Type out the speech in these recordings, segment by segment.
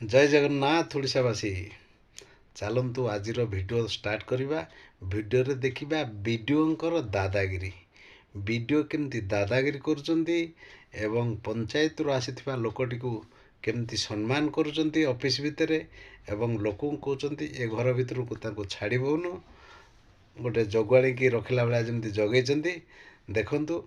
जय जगन्नाथ ओडिशावासी चलतु आज भिडियो स्टार्ट करवा भिडियो रे देखिबा वीडियोंकर दादागिरी वीडियो केमती दादागिरी करुचंती एवं पंचायत रु आसीथिबा लोकटी को केमती सम्मान करुचंती ऑफिस भितरे एवं लोक कहउचंती ए घर भितर को ताको छाड़ीबोनु गोटे जगुआड़ी की रखिला बेला जमती जगैचंती देखंतु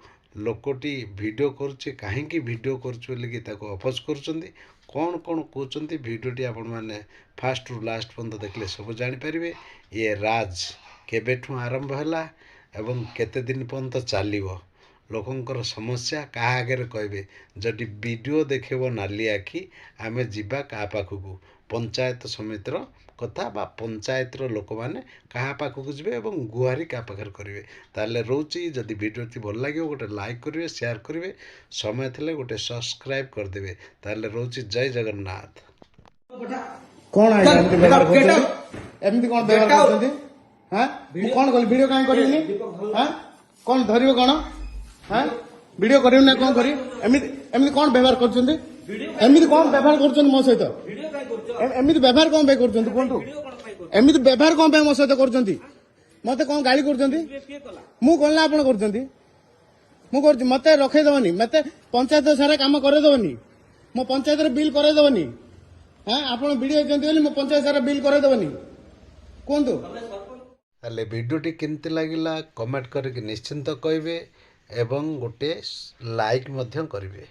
लोकटी वीडियो करुचे कहीं वीडियो करुचे अफोज करुचंती कौन कौन कहते भिडटी आपण मैंने फास्ट रु लास्ट पर्यंत देखले सब जानीपारे ये राज केबेठू आरंभ है एवं केते दिन पर्यंत चलो लोकंकर समस्या क्या आगे कहे जदि वीडियो देखेब नाली आखि आमे जीवा क्या पाखक पंचायत समितिर कथा बा पंचायत लोक मैंने क्या पाखक जी गुहारी क्या पाखे करेंगे ताले रोचे जदि वीडियो भल लगे गोटे लाइक करेंगे शेयर करेंगे समय थे गोटे सब्सक्राइब करदे ताले रोचे जय जगन्नाथ कौन आइला एमती व्यवहार करछथि एमती कोन व्यवहार करछथि हां कोन कल वीडियो काहे करिनी हां कोन धरियो कोन हां वीडियो करियो ना कोन करी एमती कोन व्यवहार करछथि एमती कोन व्यवहार करछन मो सहित एमती व्यवहार कोन पे करछथि कोनटू एमती व्यवहार कोन पे मो सहित करछथि मते कोन गाली करछथि मु कोन ला आपण करछथि मु करछि मते रखे दवनी मते पंचायत सारा काम करे दवनी मो पंचायत रे बिल करे दवनी हाँ आप वीडियो बोली मो पंचायत सारा बिल करे दवनी कहतु ताले वीडियोटी केमती लगिला कमेंट करके निश्चिंत कहबे एवं गोटे लाइक मध्य करिवे।